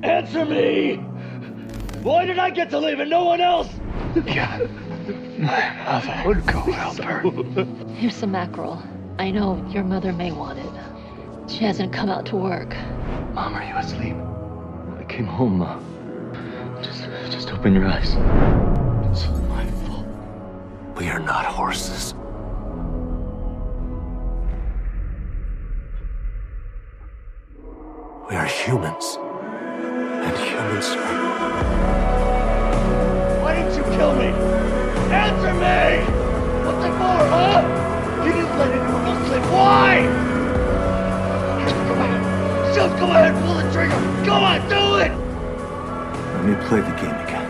Answer me! Why did I get to leave and no one else? Yeah. My mother would go help her. Here's some mackerel. I know your mother may want it. She hasn't come out to work. Mom, are you asleep? I came home, Ma. Just open your eyes. It's my fault. We are not horses. We are humans. And humans are... Why didn't you kill me? Answer me! What's it for, huh? You didn't let anyone else live. Why? Come on. Just go ahead, pull the trigger. Go on, do it! Let me play the game again.